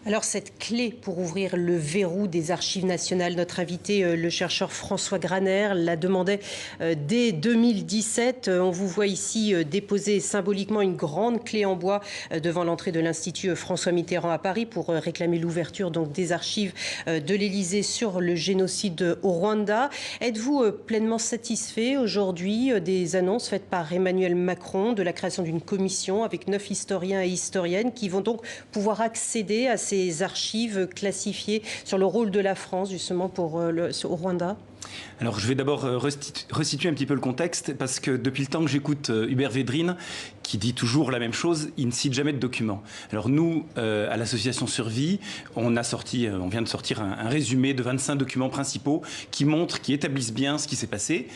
Alors cette clé pour ouvrir le verrou des archives nationales, notre invité, le chercheur François Graner, la demandait dès 2017. On vous voit ici déposer symboliquement une grande clé en bois devant l'entrée de l'Institut François Mitterrand à Paris pour réclamer l'ouverture donc des archives de l'Élysée sur le génocide au Rwanda. Êtes-vous pleinement satisfait aujourd'hui des annonces faites par Emmanuel Macron de la création d'une commission avec 9 historiens et historiennes qui vont donc pouvoir accéder à ces archives classifiées sur le rôle de la France justement au Rwanda? Alors je vais d'abord resituer un petit peu le contexte parce que depuis le temps que j'écoute Hubert Védrine qui dit toujours la même chose, il ne cite jamais de documents. Alors nous, à l'association Survie, on vient de sortir un résumé de 25 documents principaux qui établissent bien ce qui s'est passé.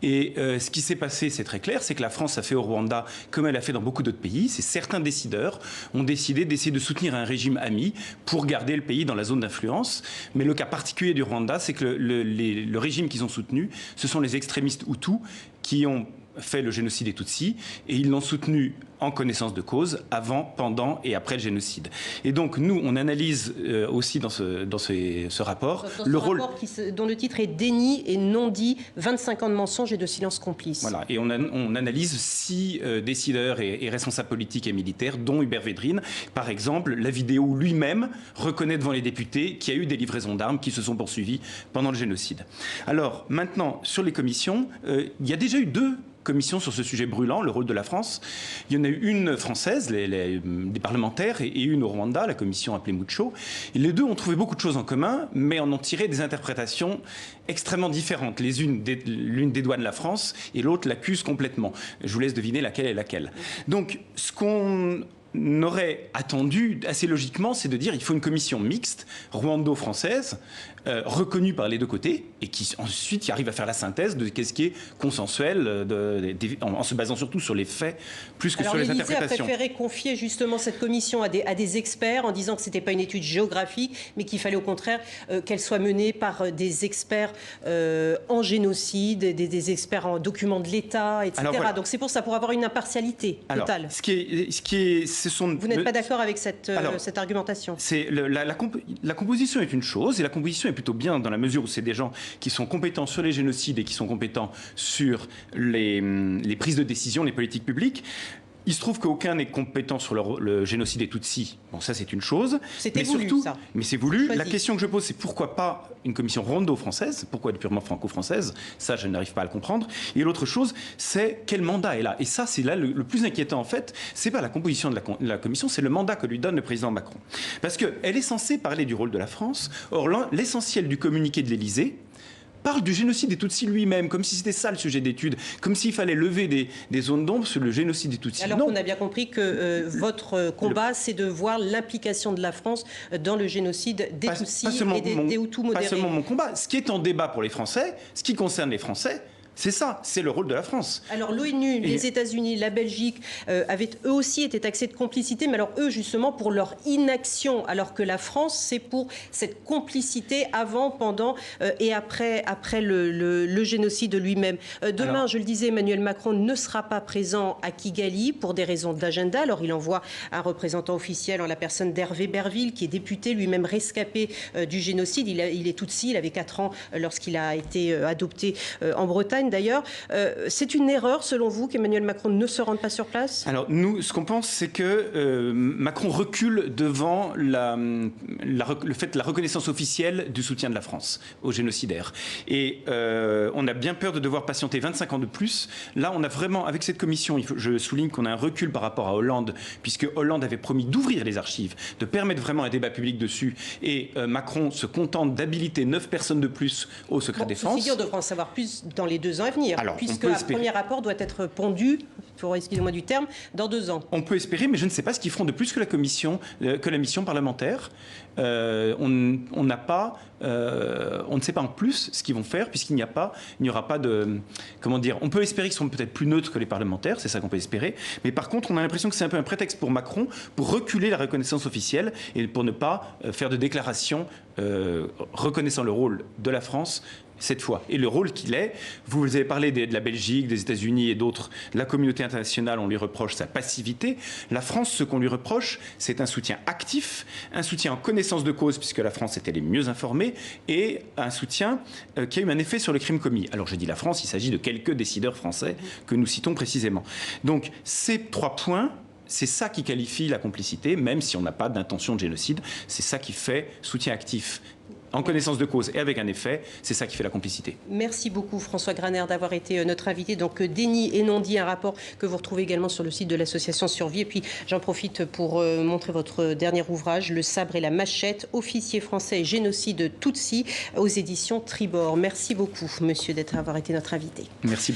Et ce qui s'est passé, c'est très clair, c'est que la France a fait au Rwanda comme elle a fait dans beaucoup d'autres pays. C'est certains décideurs ont décidé d'essayer de soutenir un régime ami pour garder le pays dans la zone d'influence. Mais le cas particulier du Rwanda, c'est que le régime qu'ils ont soutenu, ce sont les extrémistes Hutus qui ont fait le génocide des Tutsis et ils l'ont soutenu en connaissance de cause avant, pendant et après le génocide. Et donc nous, on analyse aussi dans ce rapport le rôle... dont le titre est Déni et non dit, 25 ans de mensonges et de silence complice. Voilà, et on analyse 6 décideurs et responsables politiques et militaires, dont Hubert Védrine. Par exemple, la vidéo où lui-même reconnaît devant les députés qu'il y a eu des livraisons d'armes qui se sont poursuivies pendant le génocide. Alors maintenant, sur les commissions, il y a déjà eu 2 commission sur ce sujet brûlant, le rôle de la France. Il y en a eu une française, des parlementaires, et une au Rwanda, la commission appelée Mucho. Et les 2 ont trouvé beaucoup de choses en commun, mais en ont tiré des interprétations extrêmement différentes. L'une dédouane la France et l'autre l'accuse complètement. Je vous laisse deviner laquelle est laquelle. Donc, ce qu'on aurait attendu assez logiquement, c'est de dire qu'il faut une commission mixte, rwando-française, reconnue par les 2 côtés, et qui ensuite arrive à faire la synthèse de qu'est-ce qui est consensuel, en se basant surtout sur les faits, plus que sur les interprétations. A préféré confier justement cette commission à des experts en disant que ce n'était pas une étude géographique, mais qu'il fallait au contraire qu'elle soit menée par des experts en génocide, des experts en documents de l'État, etc. Alors, voilà. Donc c'est pour avoir une impartialité totale. Vous n'êtes pas d'accord avec cette argumentation? La composition est une chose, et la composition est plutôt bien dans la mesure où c'est des gens qui sont compétents sur les génocides et qui sont compétents sur les prises de décision, les politiques publiques. Il se trouve qu'aucun n'est compétent sur le génocide des Tutsis. Bon, ça, c'est une chose. C'était voulu, surtout, ça. Mais c'est voulu. La question que je pose, c'est pourquoi pas une commission rwando-française? Pourquoi purement franco-française? Ça, je n'arrive pas à le comprendre. Et l'autre chose, c'est quel mandat est là? Et ça, c'est là le plus inquiétant, en fait. C'est pas la composition de la commission, c'est le mandat que lui donne le président Macron. Parce qu'elle est censée parler du rôle de la France. Or, l'essentiel du communiqué de l'Élysée parle du génocide des Tutsis lui-même, comme si c'était ça le sujet d'étude, comme s'il fallait lever des zones d'ombre sur le génocide des Tutsis. Alors qu'on a bien compris que votre combat, c'est de voir l'implication de la France dans le génocide des Tutsis et des Hutus modérés. Pas seulement mon combat. Ce qui est en débat pour les Français, ce qui concerne les Français, c'est ça, c'est le rôle de la France. Alors l'ONU, les États-Unis, la Belgique avaient eux aussi été taxés de complicité, mais alors eux justement pour leur inaction, alors que la France c'est pour cette complicité avant, pendant et après le génocide lui-même. Demain, je le disais, Emmanuel Macron ne sera pas présent à Kigali pour des raisons d'agenda. Alors il envoie un représentant officiel en la personne d'Hervé Berville, qui est député, lui-même rescapé du génocide. Il est Tutsi, il avait 4 ans lorsqu'il a été adopté en Bretagne. D'ailleurs, c'est une erreur, selon vous, qu'Emmanuel Macron ne se rende pas sur place? Alors, nous, ce qu'on pense, c'est que Macron recule devant la reconnaissance officielle du soutien de la France aux génocidaires. Et on a bien peur de devoir patienter 25 ans de plus. Là, on a vraiment, avec cette commission, je souligne qu'on a un recul par rapport à Hollande, puisque Hollande avait promis d'ouvrir les archives, de permettre vraiment un débat public dessus. Et Macron se contente d'habiliter 9 personnes de plus au secret défense. Ceci dit, on devra en savoir plus dans les 2 ans à venir, puisque le premier rapport doit être pondu, excusez-moi du terme, dans 2 ans. On peut espérer, mais je ne sais pas ce qu'ils feront de plus que la mission parlementaire. On ne sait pas en plus ce qu'ils vont faire, puisqu'il n'y aura pas de... Comment dire? On peut espérer qu'ils seront peut-être plus neutres que les parlementaires, c'est ça qu'on peut espérer. Mais par contre, on a l'impression que c'est un peu un prétexte pour Macron pour reculer la reconnaissance officielle et pour ne pas faire de déclarations reconnaissant le rôle de la France cette fois. Et le rôle qu'il est, vous avez parlé de la Belgique, des États-Unis et d'autres, la communauté internationale, on lui reproche sa passivité. La France, ce qu'on lui reproche, c'est un soutien actif, un soutien en connaissance de cause, puisque la France était les mieux informés, et un soutien qui a eu un effet sur le crime commis. Alors je dis la France, il s'agit de quelques décideurs français que nous citons précisément. Donc ces 3 points, c'est ça qui qualifie la complicité, même si on n'a pas d'intention de génocide. C'est ça qui fait soutien actif, en connaissance de cause et avec un effet. C'est ça qui fait la complicité. Merci beaucoup François Graner d'avoir été notre invité. Donc déni et non-dit, un rapport que vous retrouvez également sur le site de l'association Survie. Et puis j'en profite pour montrer votre dernier ouvrage, Le sabre et la machette, officier français et génocide Tutsi, aux éditions Tribord. Merci beaucoup monsieur d'avoir été notre invité. Merci.